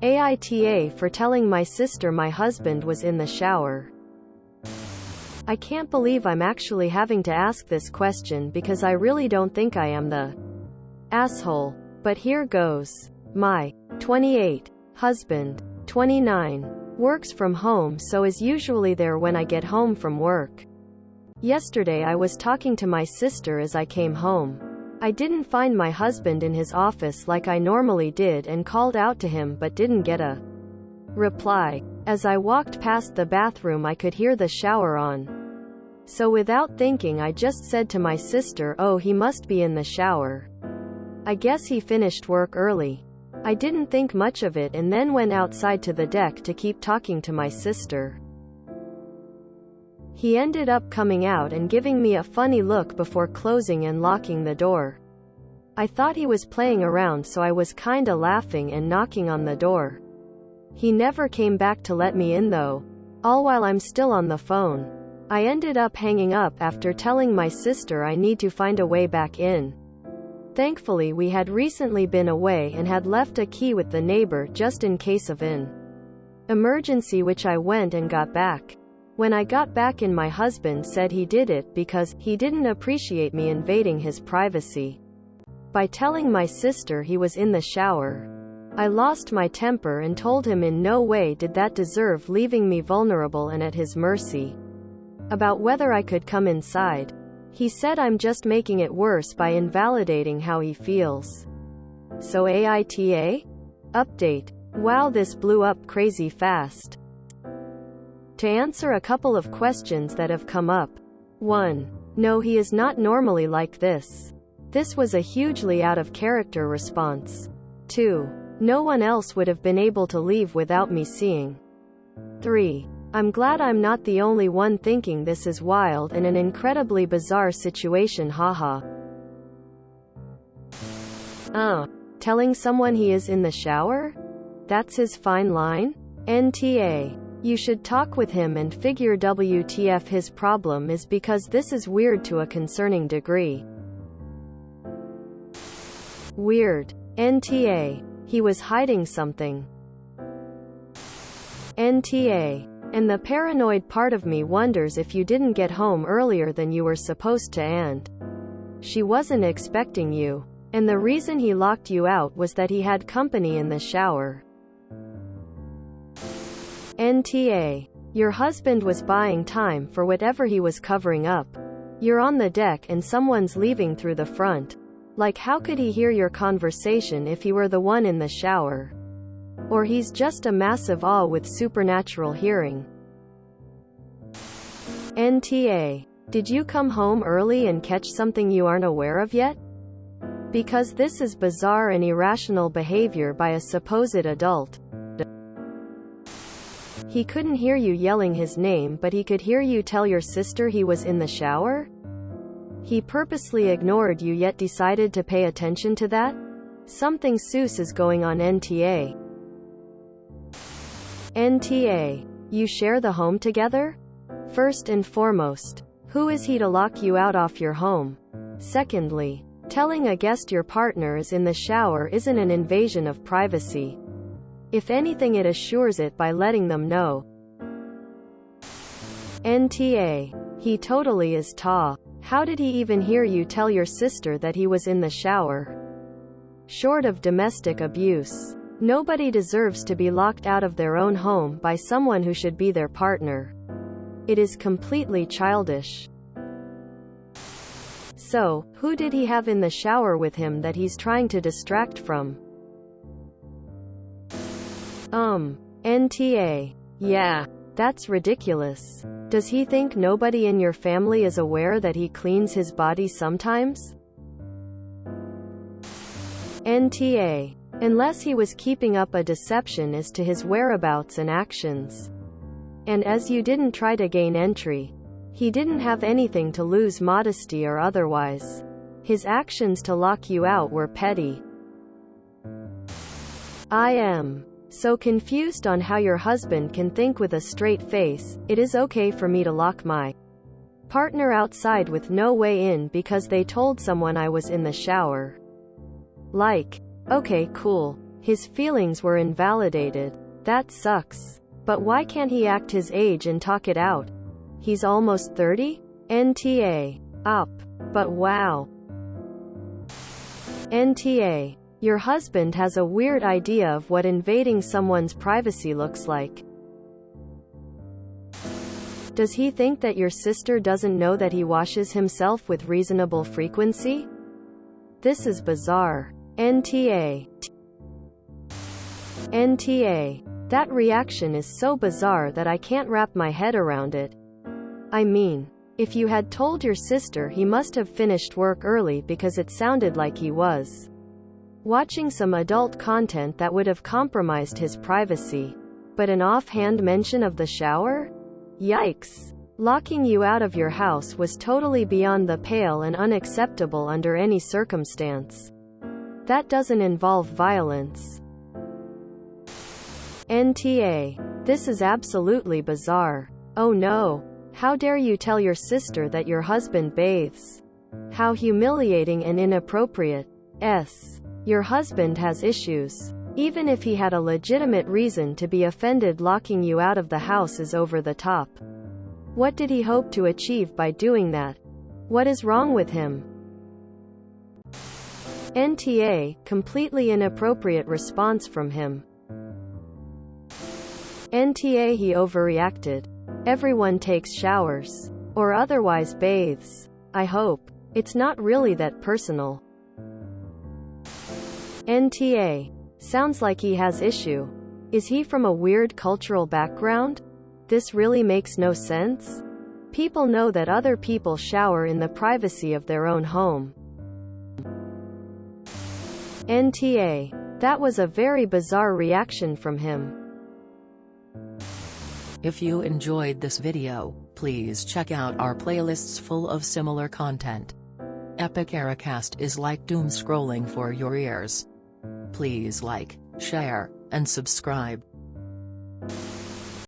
AITA for telling my sister my husband was in the shower. I can't believe I'm actually having to ask this question because I really don't think I am the asshole. But here goes. My 28 husband, 29, works from home, so is usually there when I get home from work. Yesterday I was talking to my sister as I came home. I didn't find my husband in his office like I normally did and called out to him but didn't get a reply. As I walked past the bathroom I could hear the shower on. So without thinking I just said to my sister, "Oh, he must be in the shower. I guess he finished work early." I didn't think much of it and then went outside to the deck to keep talking to my sister. He ended up coming out and giving me a funny look before closing and locking the door. I thought he was playing around, so I was kinda laughing and knocking on the door. He never came back to let me in though. All while I'm still on the phone. I ended up hanging up after telling my sister I need to find a way back in. Thankfully we had recently been away and had left a key with the neighbor just in case of an emergency, which I went and got back. When I got back in, my husband said he did it because he didn't appreciate me invading his privacy by telling my sister he was in the shower. I lost my temper and told him in no way did that deserve leaving me vulnerable and at his mercy about whether I could come inside. He said I'm just making it worse by invalidating how he feels. So AITA? Update. Wow, this blew up crazy fast. To answer a couple of questions that have come up. 1. No, he is not normally like this. This was a hugely out of character response. 2. No one else would have been able to leave without me seeing. 3. I'm glad I'm not the only one thinking this is wild and an incredibly bizarre situation, haha. Telling someone he is in the shower? That's his fine line? NTA. You should talk with him and figure WTF his problem is, because this is weird to a concerning degree. Weird. NTA. He was hiding something. NTA. And the paranoid part of me wonders if you didn't get home earlier than you were supposed to and she wasn't expecting you. And the reason he locked you out was that he had company in the shower. NTA. Your husband was buying time for whatever he was covering up. You're on the deck and someone's leaving through the front. Like, how could he hear your conversation if he were the one in the shower? Or he's just a massive owl with supernatural hearing. NTA. Did you come home early and catch something you aren't aware of yet? Because this is bizarre and irrational behavior by a supposed adult. He couldn't hear you yelling his name, but he could hear you tell your sister he was in the shower? He purposely ignored you yet decided to pay attention to that? Something sus is going on. NTA. NTA. You share the home together? First and foremost, who is he to lock you out of your home? Secondly, telling a guest your partner is in the shower isn't an invasion of privacy. If anything, it assures it by letting them know. NTA. He totally is ta. How did he even hear you tell your sister that he was in the shower? Short of domestic abuse, nobody deserves to be locked out of their own home by someone who should be their partner. It is completely childish. So, who did he have in the shower with him that he's trying to distract from? NTA. Yeah, that's ridiculous. Does he think nobody in your family is aware that he cleans his body sometimes? NTA. Unless he was keeping up a deception as to his whereabouts and actions. And as you didn't try to gain entry, he didn't have anything to lose, modesty or otherwise. His actions to lock you out were petty. I am so confused on how your husband can think with a straight face, it is okay for me to lock my partner outside with no way in because they told someone I was in the shower. Like, okay, cool. His feelings were invalidated. That sucks. But why can't he act his age and talk it out? He's almost 30? NTA. Up. But wow. NTA. Your husband has a weird idea of what invading someone's privacy looks like. Does he think that your sister doesn't know that he washes himself with reasonable frequency? This is bizarre. NTA. NTA. That reaction is so bizarre that I can't wrap my head around it. I mean, if you had told your sister he must have finished work early because it sounded like he was watching some adult content that would have compromised his privacy. But an offhand mention of the shower? Yikes. Locking you out of your house was totally beyond the pale and unacceptable under any circumstance. That doesn't involve violence. NTA. This is absolutely bizarre. Oh no. How dare you tell your sister that your husband bathes? How humiliating and inappropriate. Your husband has issues. Even if he had a legitimate reason to be offended, locking you out of the house is over the top. What did he hope to achieve by doing that? What is wrong with him? NTA. Completely inappropriate response from him. NTA. He overreacted. Everyone takes showers. Or otherwise bathes. I hope. It's not really that personal. NTA. Sounds like he has issue. Is he from a weird cultural background? This really makes no sense. People know that other people shower in the privacy of their own home. NTA. That was a very bizarre reaction from him. If you enjoyed this video, please check out our playlists full of similar content. Epic AITA is like doom scrolling for your ears. Please like, share, and subscribe.